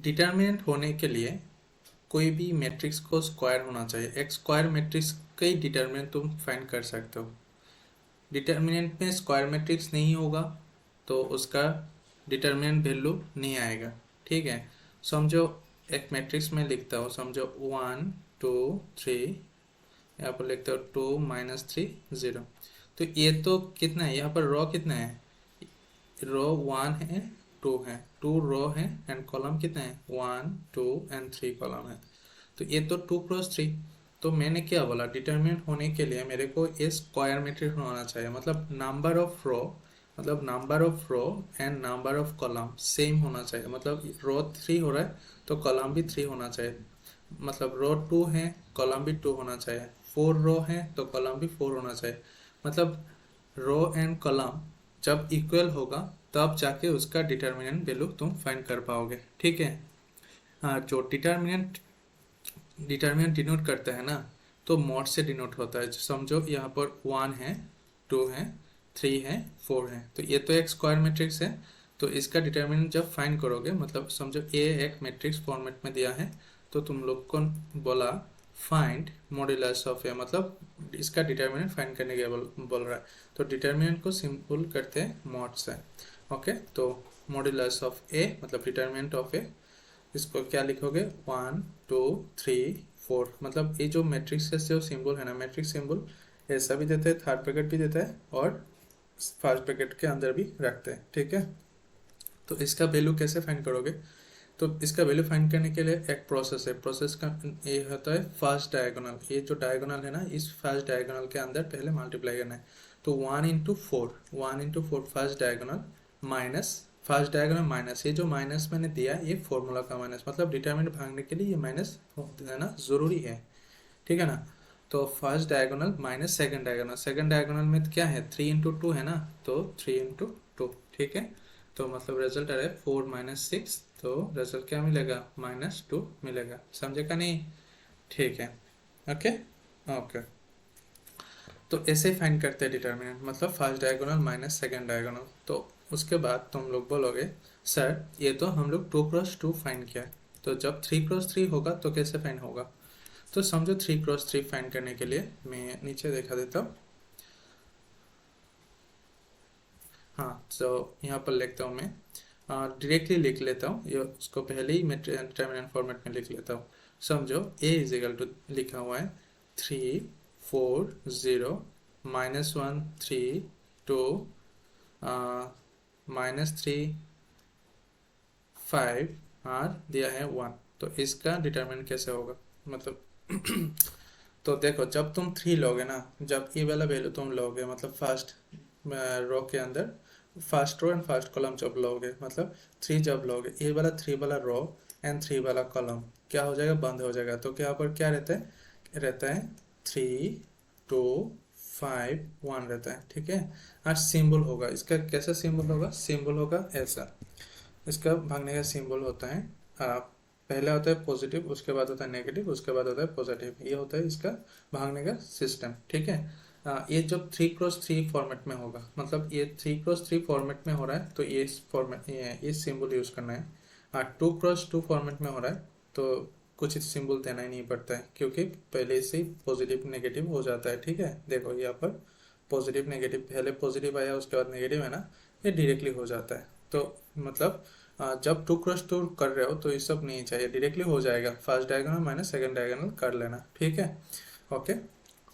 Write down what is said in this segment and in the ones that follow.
Determinant होने के लिए कोई भी मैट्रिक्स को स्क्वायर होना चाहिए। एक स्क्वायर मैट्रिक्स का ही डिटर्मिनेंट तुम फाइंड कर सकते हो। डिटर्मिनेंट में स्क्वायर मैट्रिक्स नहीं होगा तो उसका डिटर्मिनेंट वैल्यू नहीं आएगा। ठीक है, समझो एक मैट्रिक्स में लिखता हूँ, समझो 1 2 3, यहाँ पर लिखते हो 2 -3 0। तो ये तो कितना है, यहाँ पर रो कितना है, रो 1 है 2 है, 2 रो है एंड कॉलम कितना है 1 2 एंड 3 कॉलम है। तो ये तो 2 क्रॉस 3। तो मैंने क्या बोला, डिटर्मिनेंट होने के लिए मेरे को ये स्क्वायर मैट्रिक्स होना चाहिए, मतलब नंबर ऑफ रो, मतलब number of row and number of column same होना चाहिए। मतलब रो 3 हो रहा है तो कॉलम भी 3 होना चाहिए, मतलब रो 2 है कॉलम भी 2 होना चाहिए, 4 रो है तो कॉलम भी 4 होना चाहिए। मतलब रो एंड कॉलम जब इक्वल होगा तब जाके उसका डिटर्मिनेंट वैल्यू तुम फाइंड कर पाओगे। ठीक है। हाँ, जो डिटर्मिनेंट डिनोट करता है ना, तो मॉड से डिनोट होता है। समझो यहाँ पर 1 है 2 है 3 है 4 है, तो ये तो एक स्क्वायर मैट्रिक्स है। तो इसका डिटर्मिनेंट जब फाइंड करोगे, मतलब समझो ए एक मैट्रिक्स फॉर्मेट में दिया है, तो तुम लोग को बोला फाइंड मॉड्यूलस ऑफ ए, मतलब इसका डिटर्मिनेंट फाइंड करने के बोल रहा है। तो डिटर्मिनेंट को सिंपल करते हैं मॉड से। ओके, तो मॉड्यूलस ऑफ ए मतलब डिटर्मिनेंट ऑफ ए, इसको क्या लिखोगे 1 2 3 4। मतलब ये जो मैट्रिक्स का जो सिंबल है ना, मैट्रिक्स सिंबल ऐसा भी देता है, थर्ड ब्रैकेट भी देता है और फर्स्ट ब्रैकेट के अंदर भी रखते हैं। ठीक है, तो इसका वैल्यू कैसे फाइंड करोगे, तो इसका वैल्यू फाइंड करने के लिए एक प्रोसेस है। प्रोसेस का ये होता है फर्स्ट डायगोनल। ये जो डायगोनल है ना, इस फर्स्ट डायगोनल के अंदर पहले मल्टीप्लाई करना है। तो 1 into 4 first diagonal minus first diagonal minus, ये जो माइनस मैंने दिया ये फॉर्मूला का माइनस, मतलब डिटरमिनेंट भागने के लिए ये माइनस देना जरूरी है। ठीक है ना। तो first diagonal minus second diagonal में क्या है 3 इंटू 2 है ना, तो 3 इंटू 2। ठीक है, तो मतलब रिजल्ट आ रहा है 4 - 6, तो रिजल्ट क्या मिलेगा -2 मिलेगा। समझे का नहीं। ठीक है, ओके ओके। तो ऐसे फाइंड करते हैं डिटर्मिनेंट, मतलब first diagonal minus second diagonal. तो उसके बाद तुम लोग बोलोगे सर ये तो हम लोग 2 × 2 फाइंड किया है, तो जब 3 × 3 होगा तो कैसे फाइंड होगा। तो समझो 3 × 3 फाइंड करने के लिए मैं नीचे दिखा देता हूँ। हाँ, तो यहाँ पर लिखता हूँ मैं, डायरेक्टली लिख लेता हूँ, ये उसको पहले ही मैं डिटर्मिनेंट फॉर्मेट में लिख लेता हूँ। समझो a = लिखा हुआ है 3 4 0 -1 3 2 -3 5 और दिया है 1। तो इसका डिटर्मिनेंट कैसे होगा, मतलब तो देखो जब तुम 3 लोगे ना, जब ये वाला वैल्यू तुम लोगे, मतलब फर्स्ट रो के अंदर first row and first column जब लोगे, मतलब 3 जब लोगे, ये वाला 3 वाला रो एंड 3 वाला कॉलम क्या हो जाएगा, बंद हो जाएगा। तो क्या पर क्या रहता है 3 2 5 1 रहता है। ठीक है, और सिंबल होगा इसका, कैसा सिंबल होगा, सिंबल होगा ऐसा। इसका भागने का सिंबल होता है पहले होता है पॉजिटिव, उसके बाद होता है नेगेटिव, उसके बाद होता है पॉजिटिव। ये होता है इसका भागने का सिस्टम। ठीक है, ये जब 3 × 3 फॉर्मेट में होगा, मतलब ये 3 × 3 फॉर्मेट में हो रहा है तो ये फॉर्मेट ये सिंबल यूज करना है। 2 × 2 फॉर्मेट में हो रहा है तो कुछ सिंबल देना ही नहीं पड़ता है, क्योंकि पहले से ही पॉजिटिव नेगेटिव हो जाता है। ठीक है, देखो यहाँ पर पॉजिटिव नेगेटिव, पहले पॉजिटिव आया उसके बाद नेगेटिव है ना, ये डायरेक्टली हो जाता है। तो मतलब जब 2 × 2 कर रहे हो तो ये सब नहीं चाहिए, डायरेक्टली हो जाएगा, first diagonal minus second diagonal कर लेना। ठीक है, ओके।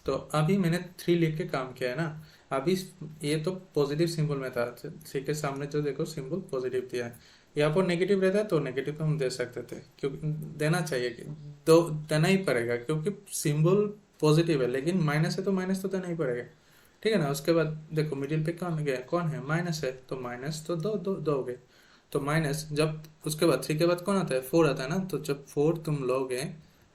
तो अभी मैंने 3 लिख के काम किया है ना, अभी ये तो पॉजिटिव सिंबल में था, 3 के सामने जो देखो सिंबल पॉजिटिव दिया है, यहाँ पर नेगेटिव रहता है तो नेगेटिव तो हम दे सकते थे, क्योंकि देना चाहिए कि दो देना ही पड़ेगा, क्योंकि सिंबल पॉजिटिव है, लेकिन माइनस है तो माइनस तो देना ही पड़ेगा। ठीक है ना। उसके बाद देखो मिडिल पे कौन गया, कौन है, माइनस है, तो माइनस तो दोगे। तो माइनस जब उसके बाद 3 के बाद कौन आता है, 4 आता है ना, तो जब 4 तुम लोगे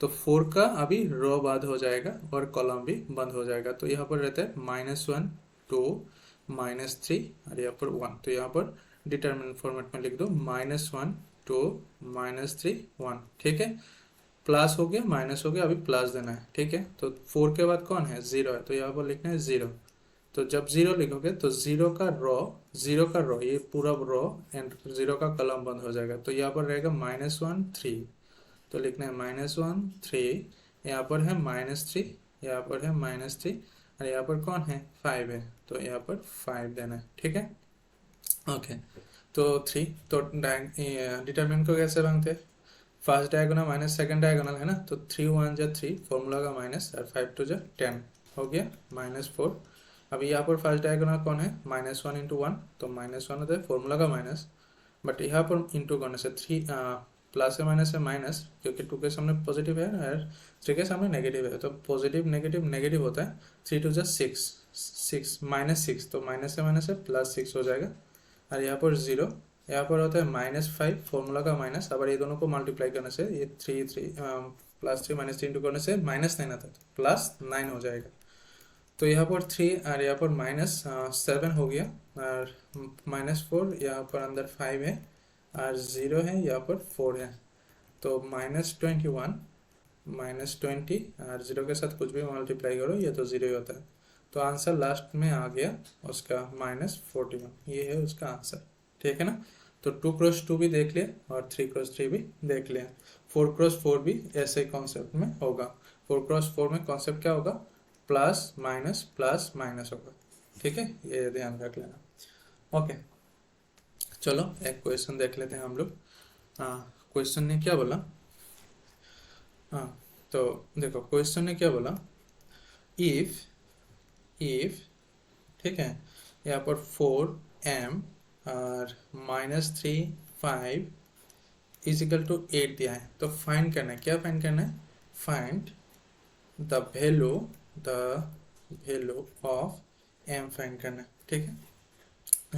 तो 4 का अभी रो बंद हो जाएगा और कॉलम भी बंद हो जाएगा। तो यहाँ पर रहता है -1 2 -3 और यहाँ पर 1। तो यहाँ पर डिटर्मिनेंट फॉर्मेट में लिख दो -1 2 -3 1। ठीक है, प्लस हो गया माइनस हो गया, अभी प्लस देना है। ठीक है, तो 4 के बाद कौन है, 0 है, तो यहाँ पर लिखना है 0। तो जब जीरो लिखोगे तो जीरो का रो ये पूरा रो एंड जीरो का कॉलम बंद हो जाएगा। तो यहाँ पर रहेगा -1 3, तो लिखना है -1 3, यहाँ पर है -3, यहाँ पर है -3, और यहाँ पर कौन है 5 है, तो यहाँ पर 5 देना है। ठीक है, ओके। तो 3, तो डिटरमिनेंट को कैसे मांगते हैं, first diagonal minus second diagonal है ना, तो 3 1 जा 3 फॉर्मूला का माइनस और 5 2 जा 10 हो गया -4। अभी यहाँ पर फर्स्ट डायगोनल कौन है -1 इंटू 1, तो -1 होता है फॉर्मूला का माइनस, बट यहाँ पर इंटू करने से 3 प्लस है माइनस है माइनस, क्योंकि 2 के सामने पॉजिटिव है और 3 के सामने नेगेटिव है, तो पॉजिटिव नेगेटिव नेगेटिव होता है। 3 2 जा 6 -6, तो माइनस से +6 हो जाएगा। और यहाँ पर 0, यहाँ पर होता है -5 फॉर्मूला का माइनस, अब ये दोनों को मल्टीप्लाई करने से ये 3 3 +3 -3 इंटू करने से -9 आता है, तो +9 हो जाएगा। तो यहाँ पर 3 और यहाँ पर -7 हो गया, और -4 यहाँ पर अंदर 5 है और 0 है, यहाँ पर 4 है, तो -21 -20 और 0 के साथ कुछ भी मल्टीप्लाई करो ये तो 0 ही होता है। तो आंसर लास्ट में आ गया उसका -41, ये है उसका आंसर। ठीक है ना, तो 2 क्रॉस 2 भी देख लिया और 3 क्रॉस 3 भी देख लिया। 4 क्रॉस 4 भी ऐसे कॉन्सेप्ट में होगा। 4 क्रॉस 4 में कॉन्सेप्ट क्या होगा, प्लस माइनस होगा। ठीक है, ये ध्यान रख लेना। ओके, चलो एक क्वेश्चन देख लेते हैं हम लोग। क्वेश्चन ने क्या बोला, हाँ तो देखो क्वेश्चन ने क्या बोला, इफ ठीक है, यहाँ पर 4m और -3 5 इज इक्वल टू 8 दिया है, तो फाइंड करना है, क्या फाइंड करना है, find the value of m find करना है। ठीक है,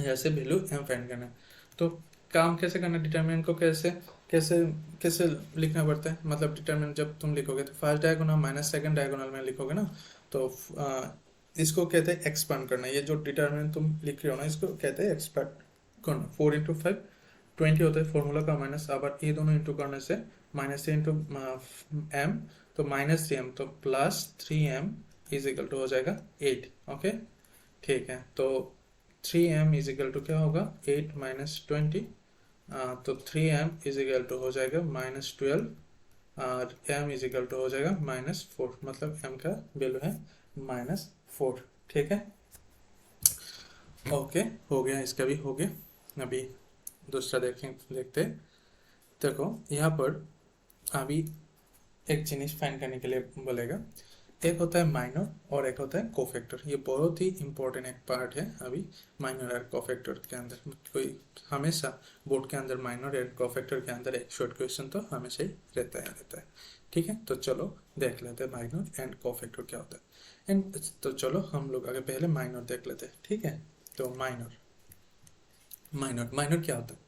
ऐसे वैल्यू m फाइंड करना है। तो काम कैसे करना है, डिटरमिनेंट को कैसे कैसे कैसे लिखना पड़ता है, मतलब डिटरमिनेंट जब तुम लिखोगे तो first diagonal minus second diagonal में लिखोगे ना, तो इसको कहते हैं एक्सपांड करना। ये जो डिटरमिनेंट तुम लिख रहे हो ना, इसको कहते हैं एक्सपांड करना। 4 इंटू 5 20 होता है फॉर्मूला का माइनस, अब ये दोनों इंटू करने से -3 इंटू m, तो -3m, तो +3m इज इक्वल टू हो जाएगा 8। ओके, ठीक है, तो 3m इज इक्वल टू क्या होगा 8 -20, तो 3m इज इक्वल टू हो जाएगा -12 और m इज इक्वल टू हो जाएगा -4, मतलब m का वैल्यू है -4। ठीक है, ओके, हो गया, इसका भी हो गया। अभी दूसरा देखते देखो, यहाँ पर अभी एक जिनिस फाइंड करने के लिए बोलेगा, एक होता है माइनर और एक होता है कोफैक्टर। ये बहुत ही इंपॉर्टेंट एक पार्ट है अभी माइनर और कोफैक्टर के अंदर। कोई हमेशा बोर्ड के अंदर माइनर और कोफैक्टर के अंदर एक शॉर्ट क्वेश्चन तो हमेशा ही रहता है। ठीक है, तो चलो देख लेते हैं माइनर एंड कोफैक्टर क्या होता है। एंड तो चलो हम लोग आगे पहले माइनर देख लेते हैं। ठीक है, तो माइनर क्या होता है,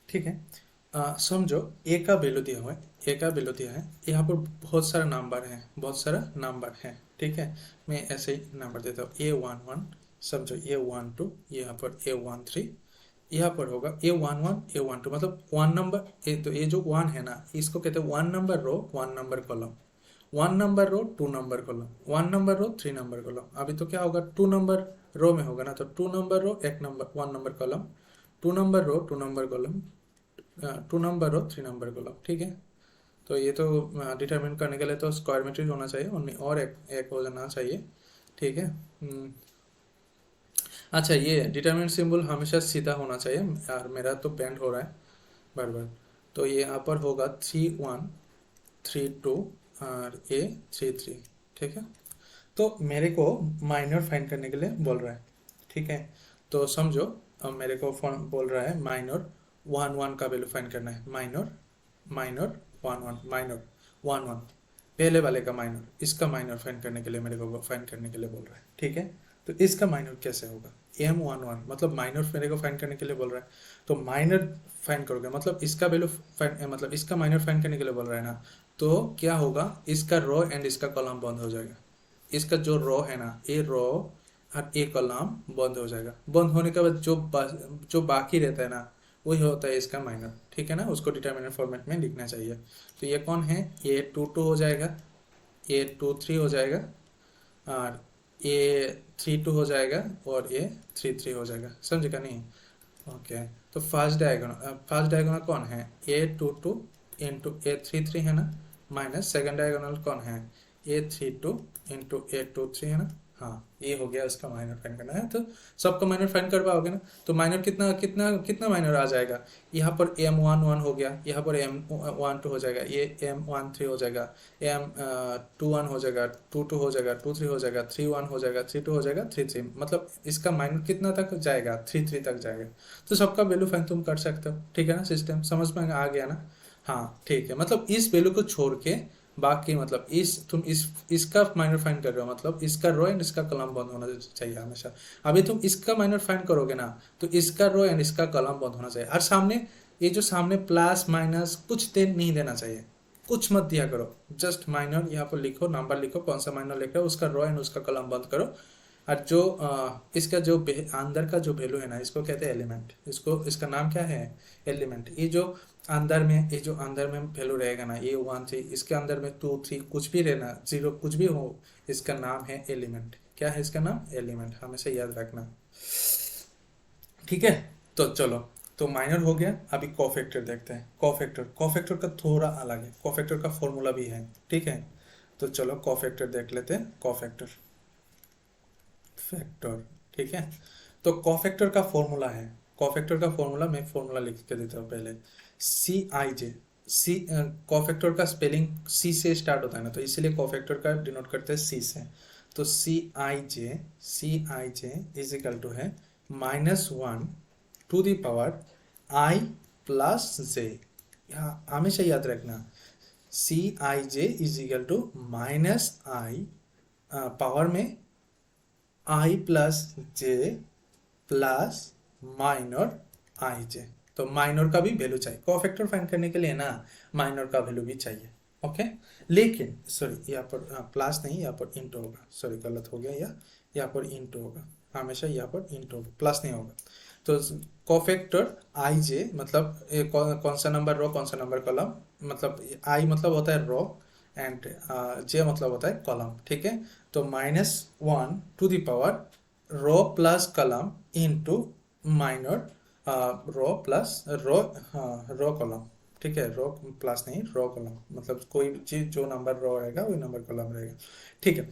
ठीक है, समझो ए का वैल्यू दिया हुआ है, यहाँ पर बहुत सारा नंबर है। ठीक है, मैं ऐसे ही नंबर देता हूँ, A11 समझो, A12 यहाँ पर A13, यहाँ पर होगा A11 A12, मतलब 1 नंबर, तो ये जो 1 है ना, इसको कहते हैं 1 नंबर रो 1 नंबर कॉलम, 1 नंबर रो 2 नंबर कॉलम, 1 नंबर रो 3 नंबर कॉलम। अभी तो क्या होगा 2 नंबर रो में होगा ना, तो 2 नंबर रो 1 नंबर कॉलम, 2 नंबर रो 2 नंबर कॉलम, 2 नंबर रो 3 नंबर कॉलम। ठीक है, तो ये तो डिटरमिन करने के लिए तो स्क्वायर मैट्रिक्स होना चाहिए, उनमें और एक हो जाना चाहिए। ठीक है, अच्छा, ये डिटरमिनेंट सिंबल हमेशा सीधा होना चाहिए, यार मेरा तो बेंड हो रहा है बार बार। तो ये यहाँ पर होगा 3 1 3 2 और ये 3 3। ठीक है, तो मेरे को माइनर फाइंड करने के लिए बोल रहा है। ठीक है, तो समझो अब मेरे को बोल रहा है माइनर 1 1 का वैल्यू फाइंड करना है, माइनर 1 1 पहले वाले का माइनर, इसका माइनर फाइंड करने के लिए मेरे को फाइंड करने के लिए बोल रहा है। ठीक है, तो इसका माइनर कैसे होगा, M11, मतलब माइनर मेरे को फाइंड करने के लिए बोल रहा है, तो माइनर फाइंड करोगे मतलब इसका वैल्यू मतलब इसका माइनर फाइंड करने के लिए बोल रहा है ना, तो क्या होगा, इसका रो एंड इसका कॉलम बंद हो जाएगा। इसका जो रो है ना, ये रो और ये कॉलम बंद हो जाएगा। बंद होने के बाद जो बाकी रहता है ना, वही होता है इसका माइनर। ठीक है ना, उसको डिटरमिनेंट फॉर्मेट में लिखना चाहिए। तो ये कौन है, ये 2 2 हो जाएगा, ये 2 3 हो जाएगा, और ये 3 2 हो जाएगा और ये 3 3 हो जाएगा, समझेगा नहीं? ओके, तो फर्स्ट डायगोनल कौन है? ए 2 2 इंटू ए 3 3 है ना, माइनस सेकेंड डायगोनल कौन है? ए 3 2 इंटू ए 2 3 है ना। हाँ, ये हो गया, उसका माइनर फाइंड करना है, तो सबका माइनर फाइंड कर पाओगे ना। तो माइनर कितना कितना कितना माइनर आ जाएगा? यहाँ पर एम वन वन हो गया, यहाँ पर एम वन टू हो जाएगा, ये एम वन थ्री हो जाएगा, एम टू वन हो जाएगा, टू टू हो जाएगा, टू थ्री हो जाएगा, थ्री वन हो जाएगा, थ्री टू हो जाएगा, थ्री थ्री, मतलब इसका माइनर कितना तक जाएगा? थ्री थ्री तक जाएगा। तो सबका वैल्यू फाइंड तुम कर सकते हो, ठीक है ना? सिस्टम समझ में आ गया ना? हाँ ठीक है, मतलब इस वैल्यू को छोड़ के बाकी, मतलब इस तुम इसका माइनर फाइंड कर रहे हो, मतलब इसका रो एंड इसका कॉलम बंद होना चाहिए हमेशा। अभी तुम इसका माइनर फाइंड करोगे ना, तो इसका रो एंड इसका कॉलम बंद होना चाहिए। और सामने ये जो सामने प्लस माइनस कुछ नहीं देना चाहिए, कुछ मत दिया करो, जस्ट माइनर यहाँ पर लिखो, नंबर लिखो, कौन सा माइनर लिख रहे हो, उसका रो एंड उसका कॉलम बंद करो। और जो इसका जो अंदर का जो वैल्यू है ना, इसको कहते हैं एलिमेंट, इसको इसका नाम क्या है? एलिमेंट। ये जो अंदर में, ये जो अंदर में वैल्यू रहेगा ना, ये वन थ्री, इसके अंदर में टू थ्री कुछ भी रहना, जीरो कुछ भी हो, इसका नाम है एलिमेंट। क्या है इसका नाम? एलिमेंट, हमेशा याद रखना, ठीक है? तो चलो, तो माइनर हो गया। अभी कोफैक्टर देखते हैं। कोफैक्टर का थोड़ा अलग है, कोफैक्टर का फॉर्मूला भी है, ठीक है? तो चलो कोफैक्टर देख लेते हैं। कोफैक्टर फैक्टर, ठीक है? तो कोफैक्टर का फॉर्मूला है, कोफैक्टर का फॉर्मूला मैं फॉर्मूला लिख के देता हूँ पहले। सी आई जे, सी कोफैक्टर का स्पेलिंग सी से स्टार्ट होता है ना, तो इसीलिए कोफैक्टर का डिनोट करते हैं सी से। तो C I J is equal to है -1 to the power I plus J. यहाँ हमेशा याद रखना, C I J is equal to minus I, power में I plus J plus minor I J. तो माइनर का भी वैल्यू चाहिए कोफैक्टर फाइंड करने के लिए ना, माइनर का वैल्यू भी चाहिए, ओके? लेकिन सॉरी, यहाँ पर प्लस नहीं, यहाँ पर इंटू होगा, सॉरी गलत हो गया, यहाँ पर इंटू होगा, हमेशा यहाँ पर इंटू होगा, प्लस नहीं होगा। तो कोफैक्टर आई जे मतलब कौन सा नंबर रो, कौन सा नंबर कॉलम, मतलब आई मतलब होता है रो एंड जे मतलब होता है कॉलम, ठीक है? तो -1 to the power row plus column into minor row plus row column, ठीक है? रो प्लस नहीं, रो कॉलम, मतलब कोई चीज जो नंबर रो रहेगा वही नंबर कॉलम रहेगा, ठीक है?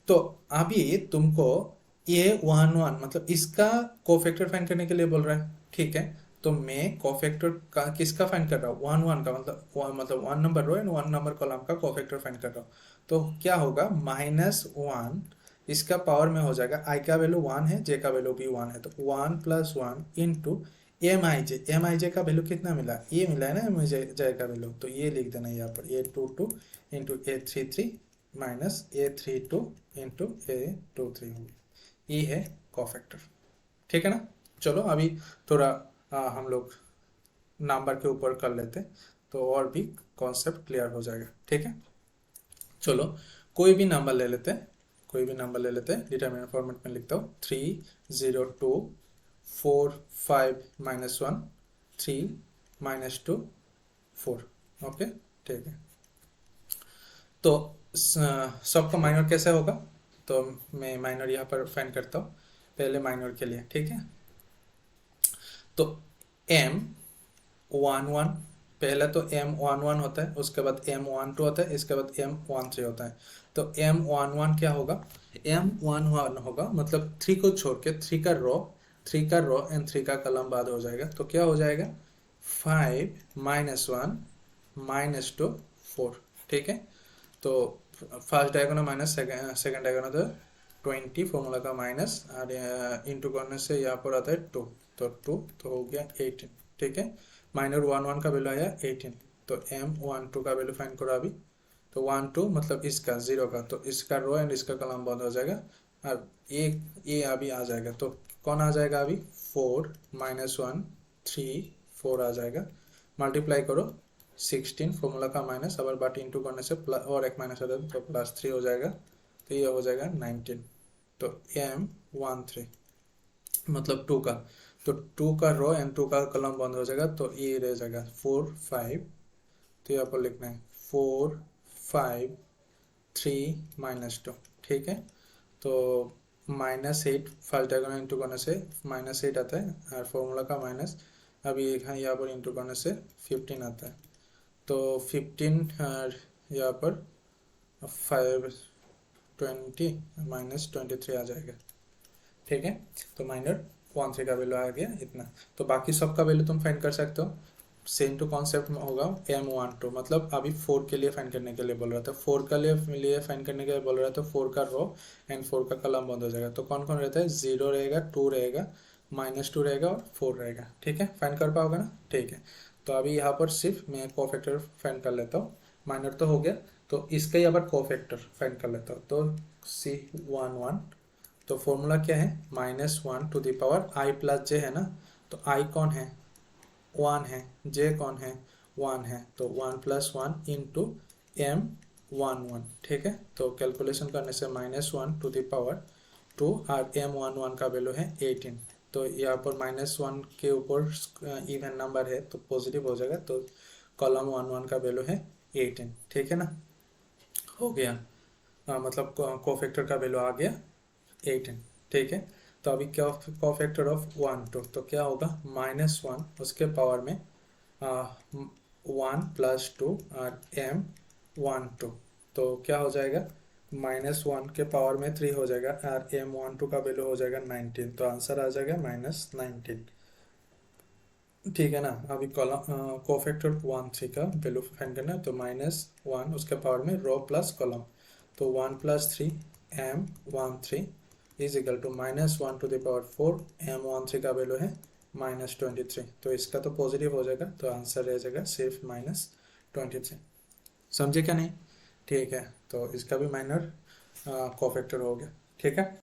तो अभी तुमको ये वन वन मतलब इसका कोफैक्टर फाइंड करने के लिए बोल रहा है, ठीक है? तो मैं कोफैक्टर का किसका फाइंड कर रहा हूँ? वन वन का, मतलब one number row and one number column का कोफैक्टर फाइंड कर रहा हूँ। तो क्या होगा? -1 इसका पावर में हो जाएगा, आई का वैल्यू 1 है, जे का वैल्यू भी 1 है, तो 1 + 1 इंटू एम आई जे का वैल्यू कितना मिला? ये मिला है ना एम आई जे का वैल्यू, तो ये लिख देना यहाँ पर, ए 2 2 इंटू ए 3 3 माइनस ए 3 2 इंटू ए 2 3 होगी। ये है कोफैक्टर, ठीक है ना? चलो अभी थोड़ा हम लोग नंबर के ऊपर कर लेते हैं, तो और भी कॉन्सेप्ट क्लियर हो जाएगा, ठीक है? चलो कोई भी नंबर ले लेते हैं, कोई भी नंबर ले लेते हैं, डिटरमिनेंट फॉर्मेट में लिखता हूँ, 3 0 2 4 5 -1 3 -2 4, ओके, ठीक है? तो सबका माइनर कैसे होगा? तो मैं माइनर यहाँ पर फाइंड करता हूँ पहले माइनर के लिए, ठीक है? तो M11, पहले तो M11 होता है, उसके बाद M12 होता है, इसके बाद M13 होता है। तो M11 क्या होगा? M11 होगा मतलब 3 को छोड़ के 3 का रो एंड 3 का कॉलम बाद हो जाएगा, तो क्या हो जाएगा? 5 -1 -2 4, ठीक है? तो first diagonal minus second diagonal तो 20, फॉर्मूला का माइनस और इंटू करने से यहाँ पर आता है 2, तो 2 तो हो गया 18, ठीक है? माइनर 1 1 का वैल्यू आया 18, तो M12 का वैल्यू फाइंड करो अभी। तो 1 2 मतलब इसका 0 का, तो इसका रो एंड इसका कॉलम बंद हो जाएगा, और ये अभी आ जाएगा, तो कौन आ जाएगा अभी? 4 -1 3 4 आ जाएगा, मल्टीप्लाई करो 16, फॉर्मूला का माइनस, अगर बट इंटू करने से प्लस और एक माइनस हो जाएगा, तो +3 हो जाएगा, तो ये हो जाएगा 19। तो M13 मतलब 2 का, तो 2 का रो एंड 2 का कॉलम बंद हो जाएगा, तो ये रह जाएगा 4 5, तो यहाँ पर लिखना है 4 5 3 -2, ठीक है? तो -8 फर्स्ट डायगोनल इंटू करने से -8 आता है, और फॉर्मूला का माइनस अभी यहाँ पर इंटू करने से 15 आता है। तो 15 और यहाँ पर 520 -23 आ जाएगा। ठीक है, तो -13 का वैल्यू आ गया इतना। तो बाकी सब का वैल्यू तुम फाइंड कर सकते हो। सेम टू कॉन्सेप्ट में होगा M12, मतलब अभी 4 के लिए फाइंड करने के लिए बोल रहा था, 4 का लिए फाइंड करने के लिए बोल रहा था। 4 का रो एंड 4 का कॉलम बंद हो जाएगा। तो कौन कौन रहता है, 0 रहेगा, 2 रहेगा, -2 रहेगा और 4 रहेगा। ठीक है, फाइंड कर पाओगे ना। ठीक है, तो अभी यहाँ पर सिर्फ मैं कोफैक्टर फाइंड कर लेता हूँ। माइनर तो हो गया, तो इसका यहाँ पर कोफैक्टर फाइंड कर लेता हूँ। तो C11, तो फॉर्मूला क्या है, -1 to the power i plus J है ना। तो i कौन है, 1 है, जे कौन है, 1 है, तो 1 + 1 इंटू M11। ठीक है, तो कैलकुलेशन करने से -1 टू द पावर 2 और M11 का वैल्यू है 18। तो यहाँ पर -1 के ऊपर इवन नंबर है तो पॉजिटिव हो जाएगा, तो कॉलम 11 का वैल्यू है 18। ठीक है ना, हो गया। मतलब कोफैक्टर का वैल्यू आ गया 18। ठीक है, तो अभी क्या कोफैक्टर ऑफ 1 2, तो क्या होगा, -1 उसके पावर में 1 + 2 और M12। तो क्या हो जाएगा, -1 के पावर में 3 हो जाएगा और M12 का वैल्यू हो जाएगा 19। तो आंसर आ जाएगा -19। ठीक है ना, अभी कॉलम कोफैक्टर 1 3 का वैल्यू फाइंड करना है। तो -1 उसके पावर में रो प्लस कॉलम, तो 1 + 3 M13 is equal to -1 to the power 4, M13 का वैल्यू है -23। तो इसका तो पॉजिटिव हो जाएगा, तो आंसर रह जाएगा सिर्फ -23। समझे क्या नहीं। ठीक है, तो इसका भी माइनर कोफैक्टर हो गया। ठीक है।